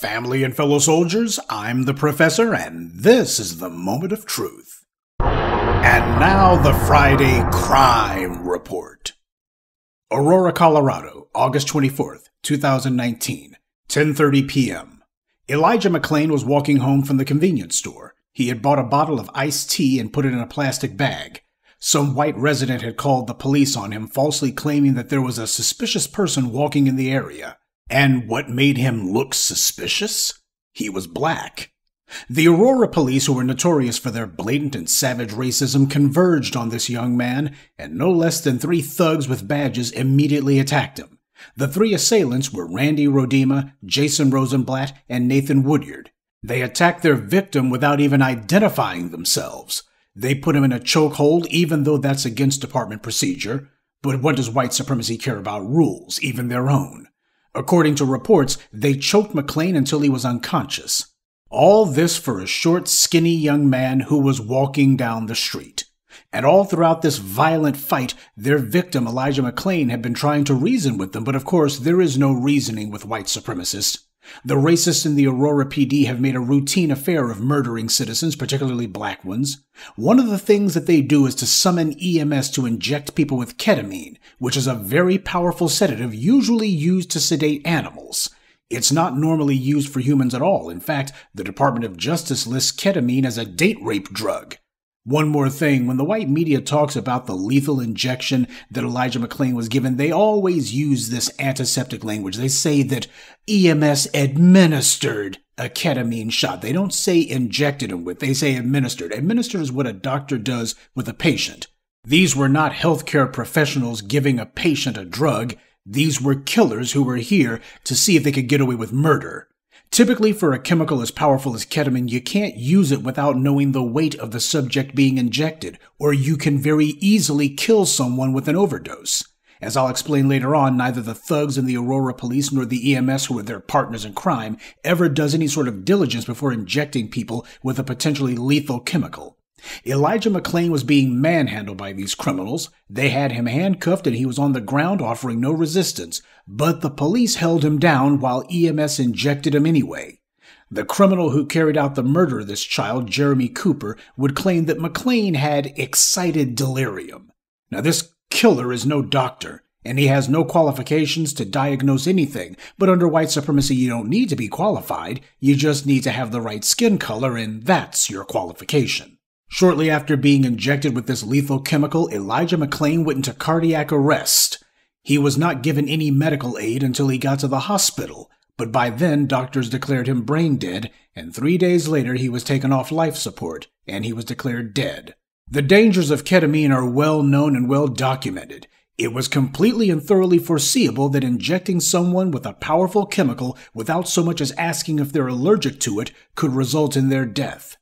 Family and fellow soldiers, I'm the Professor, and this is the Moment of Truth. And now the Friday Crime Report. Aurora, Colorado, August 24th, 2019, 10:30 p.m. Elijah McClain was walking home from the convenience store. He had bought a bottle of iced tea and put it in a plastic bag. Some white resident had called the police on him, falsely claiming that there was a suspicious person walking in the area. And what made him look suspicious? He was black. The Aurora police, who were notorious for their blatant and savage racism, converged on this young man, and no less than 3 thugs with badges immediately attacked him. The 3 assailants were Randy Rodema, Jason Rosenblatt, and Nathan Woodyard. They attacked their victim without even identifying themselves. They put him in a chokehold, even though that's against department procedure. But what does white supremacy care about rules, even their own? According to reports, they choked McClain until he was unconscious. All this for a short, skinny young man who was walking down the street. And all throughout this violent fight, their victim, Elijah McClain, had been trying to reason with them, but of course there is no reasoning with white supremacists. The racists in the Aurora PD have made a routine affair of murdering citizens, particularly black ones. One of the things that they do is to summon EMS to inject people with ketamine, which is a very powerful sedative usually used to sedate animals. It's not normally used for humans at all. In fact, the Department of Justice lists ketamine as a date rape drug. One more thing, when the white media talks about the lethal injection that Elijah McClain was given, they always use this antiseptic language. They say that EMS administered a ketamine shot. They don't say injected him with, they say administered. Administered is what a doctor does with a patient. These were not healthcare professionals giving a patient a drug. These were killers who were here to see if they could get away with murder. Typically, for a chemical as powerful as ketamine, you can't use it without knowing the weight of the subject being injected, or you can very easily kill someone with an overdose. As I'll explain later on, neither the thugs in the Aurora police nor the EMS, who are their partners in crime, ever does any sort of diligence before injecting people with a potentially lethal chemical. Elijah McClain was being manhandled by these criminals. They had him handcuffed and he was on the ground offering no resistance, but the police held him down while EMS injected him anyway. The criminal who carried out the murder of this child, Jeremy Cooper, would claim that McClain had excited delirium. Now, this killer is no doctor, and he has no qualifications to diagnose anything, but under white supremacy you don't need to be qualified, you just need to have the right skin color, and that's your qualification. Shortly after being injected with this lethal chemical, Elijah McClain went into cardiac arrest. He was not given any medical aid until he got to the hospital, but by then doctors declared him brain dead, and 3 days later he was taken off life support, and he was declared dead. The dangers of ketamine are well known and well documented. It was completely and thoroughly foreseeable that injecting someone with a powerful chemical without so much as asking if they're allergic to it could result in their death.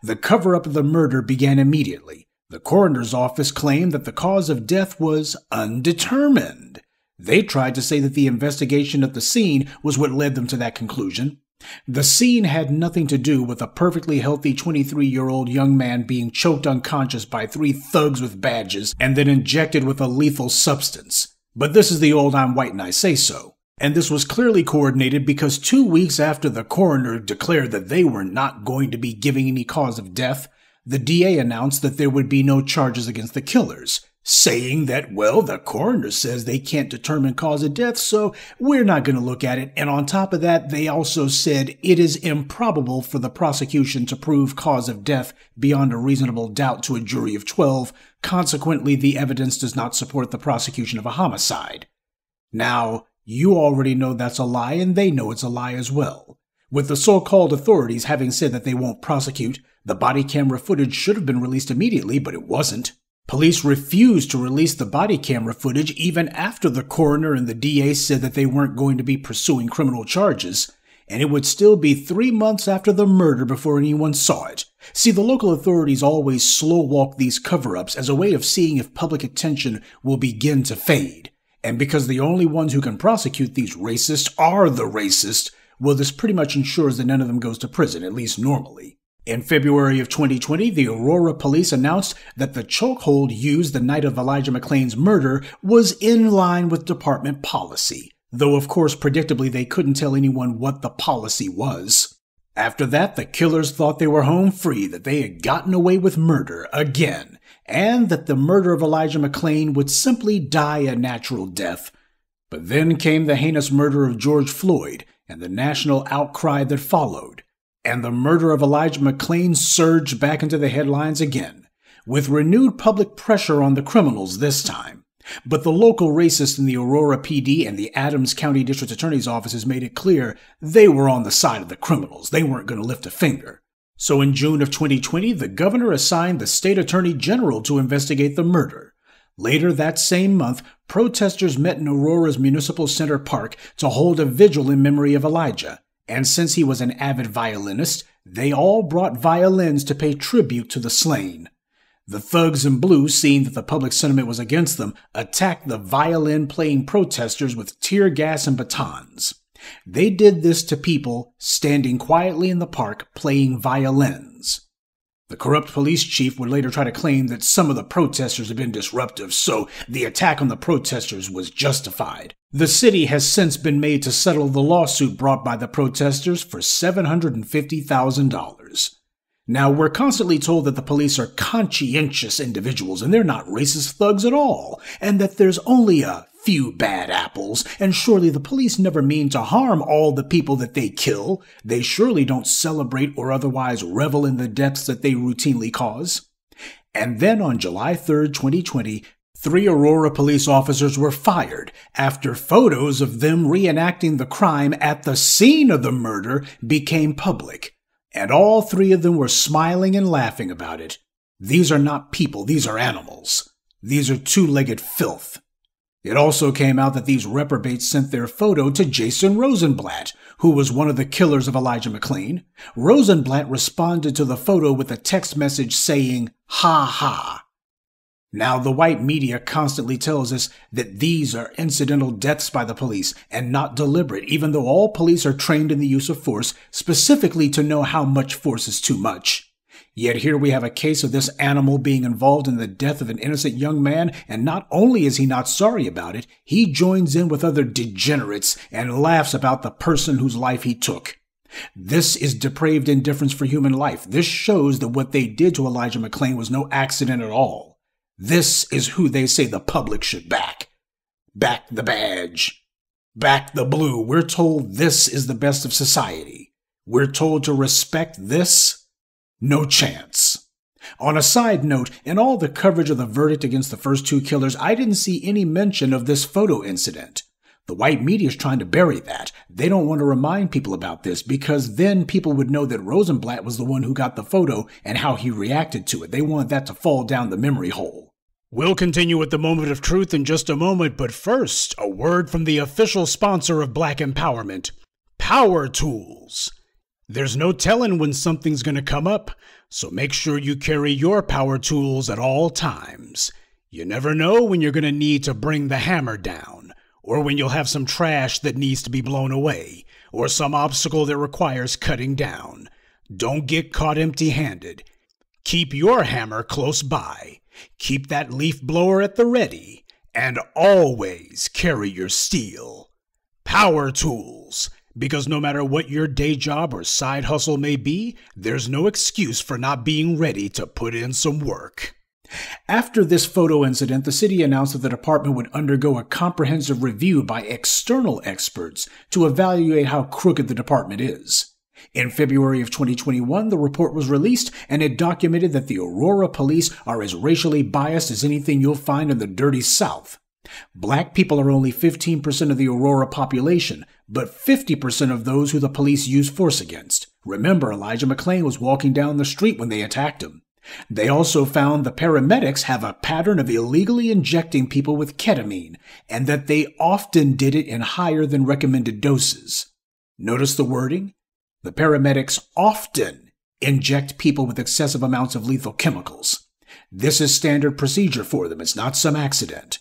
The cover-up of the murder began immediately. The coroner's office claimed that the cause of death was undetermined. They tried to say that the investigation at the scene was what led them to that conclusion. The scene had nothing to do with a perfectly healthy 23-year-old young man being choked unconscious by 3 thugs with badges and then injected with a lethal substance. But this is the old "I'm white and I say so." And this was clearly coordinated because 2 weeks after the coroner declared that they were not going to be giving any cause of death, the DA announced that there would be no charges against the killers, saying that, well, the coroner says they can't determine cause of death, so we're not going to look at it. And on top of that, they also said it is improbable for the prosecution to prove cause of death beyond a reasonable doubt to a jury of 12. Consequently, the evidence does not support the prosecution of a homicide. Now, you already know that's a lie, and they know it's a lie as well. With the so-called authorities having said that they won't prosecute, the body camera footage should have been released immediately, but it wasn't. Police refused to release the body camera footage even after the coroner and the DA said that they weren't going to be pursuing criminal charges, and it would still be 3 months after the murder before anyone saw it. See, the local authorities always slow-walk these cover-ups as a way of seeing if public attention will begin to fade. And because the only ones who can prosecute these racists are the racists, well, this pretty much ensures that none of them goes to prison, at least normally. In February of 2020, the Aurora police announced that the chokehold used the night of Elijah McClain's murder was in line with department policy. though of course predictably they couldn't tell anyone what the policy was. After that, the killers thought they were home free, that they had gotten away with murder again, and that the murder of Elijah McClain would simply die a natural death. But then came the heinous murder of George Floyd and the national outcry that followed, and the murder of Elijah McClain surged back into the headlines again, with renewed public pressure on the criminals this time. But the local racists in the Aurora PD and the Adams County District Attorney's offices made it clear they were on the side of the criminals. They weren't going to lift a finger. So in June of 2020, the governor assigned the state attorney general to investigate the murder. Later that same month, protesters met in Aurora's Municipal Center Park to hold a vigil in memory of Elijah. And since he was an avid violinist, they all brought violins to pay tribute to the slain. The thugs in blue, seeing that the public sentiment was against them, attacked the violin-playing protesters with tear gas and batons. They did this to people standing quietly in the park playing violins. The corrupt police chief would later try to claim that some of the protesters had been disruptive, so the attack on the protesters was justified. The city has since been made to settle the lawsuit brought by the protesters for $750,000. Now, we're constantly told that the police are conscientious individuals and they're not racist thugs at all, and that there's only a few bad apples, and surely the police never mean to harm all the people that they kill. They surely don't celebrate or otherwise revel in the deaths that they routinely cause. And then on July 3rd, 2020, 3 Aurora police officers were fired after photos of them reenacting the crime at the scene of the murder became public. And all 3 of them were smiling and laughing about it. These are not people, these are animals. These are two-legged filth. It also came out that these reprobates sent their photo to Jason Rosenblatt, who was one of the killers of Elijah McClain. Rosenblatt responded to the photo with a text message saying, "Ha ha." Now, the white media constantly tells us that these are incidental deaths by the police and not deliberate, even though all police are trained in the use of force, specifically to know how much force is too much. Yet here we have a case of this animal being involved in the death of an innocent young man, and not only is he not sorry about it, he joins in with other degenerates and laughs about the person whose life he took. This is depraved indifference for human life. This shows that what they did to Elijah McClain was no accident at all. This is who they say the public should back. Back the badge. Back the blue. We're told this is the best of society. We're told to respect this. No chance. On a side note, in all the coverage of the verdict against the first 2 killers, I didn't see any mention of this photo incident. The white media is trying to bury that. They don't want to remind people about this because then people would know that Rosenblatt was the one who got the photo and how he reacted to it. They want that to fall down the memory hole. We'll continue with the moment of truth in just a moment, but first, a word from the official sponsor of Black Empowerment, Power Tools. There's no telling when something's going to come up, so make sure you carry your power tools at all times. You never know when you're going to need to bring the hammer down, or when you'll have some trash that needs to be blown away, or some obstacle that requires cutting down. Don't get caught empty-handed. Keep your hammer close by. Keep that leaf blower at the ready, and always carry your steel. Power Tools, because no matter what your day job or side hustle may be, there's no excuse for not being ready to put in some work. After this photo incident, the city announced that the department would undergo a comprehensive review by external experts to evaluate how crooked the department is. In February of 2021, the report was released, and it documented that the Aurora police are as racially biased as anything you'll find in the dirty South. Black people are only 15% of the Aurora population, but 50% of those who the police use force against. Remember, Elijah McClain was walking down the street when they attacked him. They also found the paramedics have a pattern of illegally injecting people with ketamine, and that they often did it in higher than recommended doses. Notice the wording? The paramedics often inject people with excessive amounts of lethal chemicals. This is standard procedure for them. It's not some accident.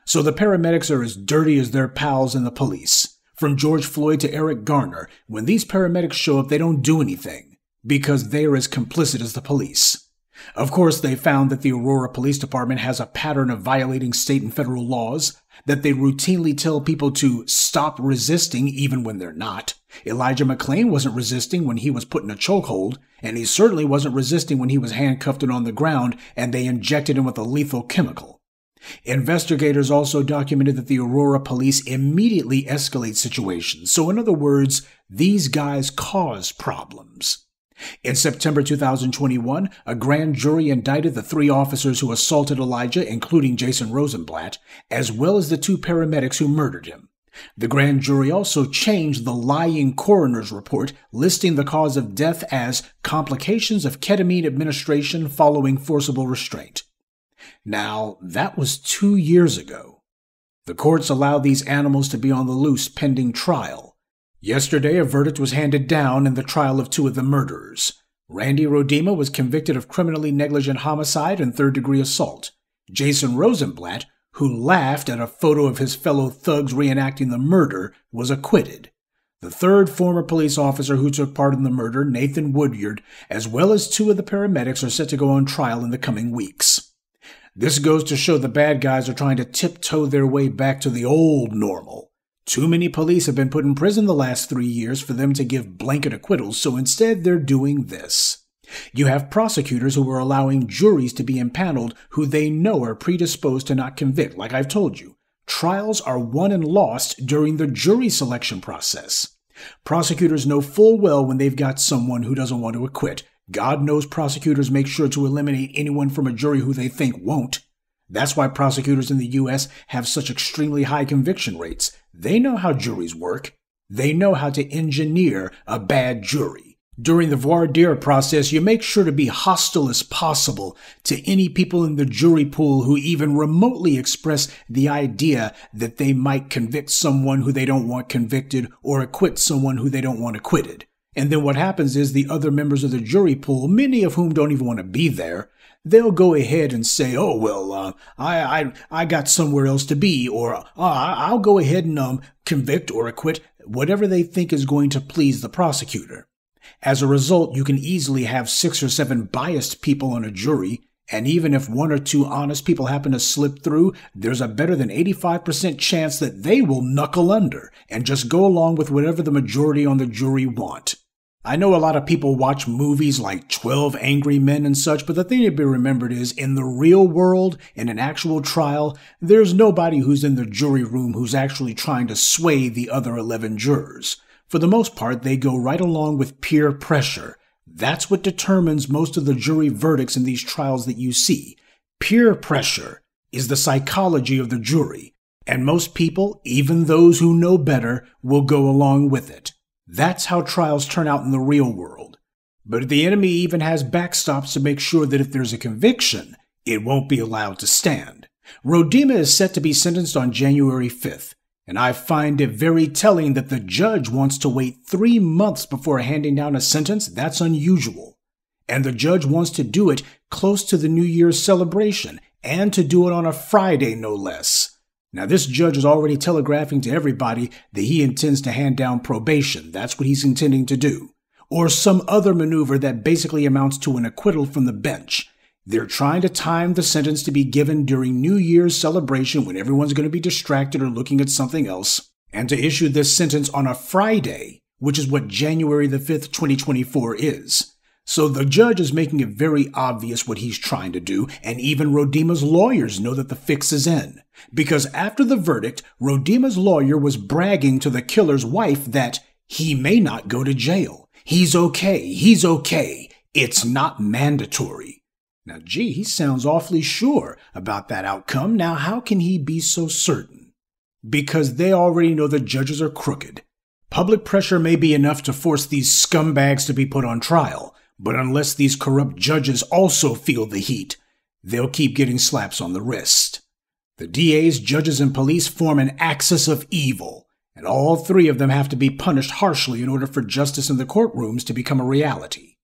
So the paramedics are as dirty as their pals in the police. From George Floyd to Eric Garner, when these paramedics show up, they don't do anything because they're as complicit as the police. Of course, they found that the Aurora Police Department has a pattern of violating state and federal laws, that they routinely tell people to stop resisting even when they're not. Elijah McClain wasn't resisting when he was put in a chokehold, and he certainly wasn't resisting when he was handcuffed and on the ground and they injected him with a lethal chemical. Investigators also documented that the Aurora police immediately escalate situations. So in other words, these guys cause problems. In September 2021, a grand jury indicted the 3 officers who assaulted Elijah, including Jason Rosenblatt, as well as the 2 paramedics who murdered him. The grand jury also changed the lying coroner's report, listing the cause of death as complications of ketamine administration following forcible restraint. Now, that was 2 years ago. The courts allowed these animals to be on the loose pending trial. Yesterday, a verdict was handed down in the trial of 2 of the murderers. Randy Rodema was convicted of criminally negligent homicide and third-degree assault. Jason Rosenblatt, who laughed at a photo of his fellow thugs reenacting the murder, was acquitted. The 3rd former police officer who took part in the murder, Nathan Woodyard, as well as 2 of the paramedics, are set to go on trial in the coming weeks. This goes to show the bad guys are trying to tiptoe their way back to the old normal. Too many police have been put in prison the last 3 years for them to give blanket acquittals, so instead they're doing this. You have prosecutors who are allowing juries to be impaneled who they know are predisposed to not convict. Like I've told you, trials are won and lost during the jury selection process. Prosecutors know full well when they've got someone who doesn't want to acquit. God knows prosecutors make sure to eliminate anyone from a jury who they think won't. That's why prosecutors in the U.S. have such extremely high conviction rates. They know how juries work. They know how to engineer a bad jury. During the voir dire process, you make sure to be hostile as possible to any people in the jury pool who even remotely express the idea that they might convict someone who they don't want convicted or acquit someone who they don't want acquitted. And then what happens is the other members of the jury pool, many of whom don't even want to be there, they'll go ahead and say, oh, well, I got somewhere else to be, or I'll go ahead and convict or acquit whatever they think is going to please the prosecutor. As a result, you can easily have 6 or 7 biased people on a jury, and even if 1 or 2 honest people happen to slip through, there's a better than 85% chance that they will knuckle under and just go along with whatever the majority on the jury want. I know a lot of people watch movies like 12 Angry Men and such, but the thing to be remembered is, in the real world, in an actual trial, there's nobody who's in the jury room who's actually trying to sway the other 11 jurors. For the most part, they go right along with peer pressure. That's what determines most of the jury verdicts in these trials that you see. Peer pressure is the psychology of the jury, and most people, even those who know better, will go along with it. That's how trials turn out in the real world. But the enemy even has backstops to make sure that if there's a conviction, it won't be allowed to stand. Rodema is set to be sentenced on January 5th, and I find it very telling that the judge wants to wait 3 months before handing down a sentence. That's unusual. And the judge wants to do it close to the New Year's celebration, and to do it on a Friday, no less. Now, this judge is already telegraphing to everybody that he intends to hand down probation. That's what he's intending to do. Or some other maneuver that basically amounts to an acquittal from the bench. They're trying to time the sentence to be given during New Year's celebration when everyone's going to be distracted or looking at something else, and to issue this sentence on a Friday, which is what January the 5th, 2024 is. So the judge is making it very obvious what he's trying to do, and even Rodema's lawyers know that the fix is in. Because after the verdict, Rodema's lawyer was bragging to the killer's wife that he may not go to jail. He's okay. It's not mandatory. Now, gee, he sounds awfully sure about that outcome. Now, how can he be so certain? Because they already know the judges are crooked. Public pressure may be enough to force these scumbags to be put on trial, but unless these corrupt judges also feel the heat, they'll keep getting slaps on the wrist. The DAs, judges, and police form an axis of evil, and all 3 of them have to be punished harshly in order for justice in the courtrooms to become a reality.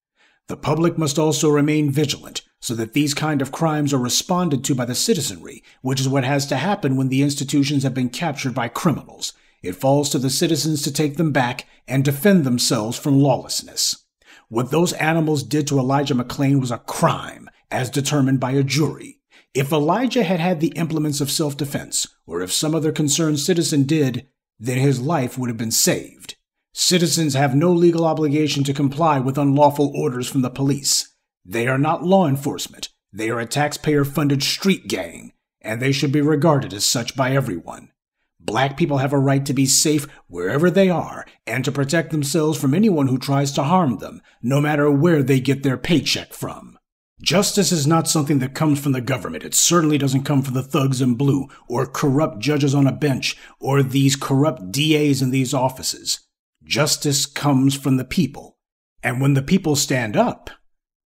The public must also remain vigilant, so that these kind of crimes are responded to by the citizenry, which is what has to happen when the institutions have been captured by criminals. It falls to the citizens to take them back and defend themselves from lawlessness. What those animals did to Elijah McClain was a crime, as determined by a jury. If Elijah had had the implements of self-defense, or if some other concerned citizen did, then his life would have been saved. Citizens have no legal obligation to comply with unlawful orders from the police. They are not law enforcement. They are a taxpayer-funded street gang, and they should be regarded as such by everyone. Black people have a right to be safe wherever they are and to protect themselves from anyone who tries to harm them, no matter where they get their paycheck from. Justice is not something that comes from the government. It certainly doesn't come from the thugs in blue, or corrupt judges on a bench, or these corrupt DAs in these offices. Justice comes from the people. And when the people stand up,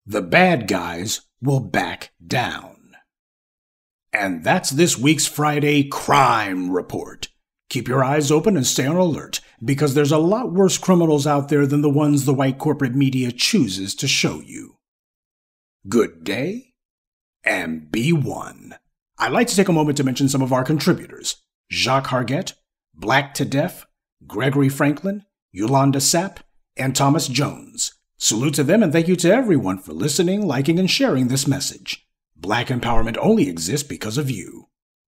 the bad guys will back down. And that's this week's Friday Crime Report. Keep your eyes open and stay on alert, because there's a lot worse criminals out there than the ones the white corporate media chooses to show you. Good day, and be one. I'd like to take a moment to mention some of our contributors: Jacques Hargett, Black to Deaf, Gregory Franklin, Yolanda Sapp, and Thomas Jones. Salute to them, and thank you to everyone for listening, liking, and sharing this message. Black empowerment only exists because of you.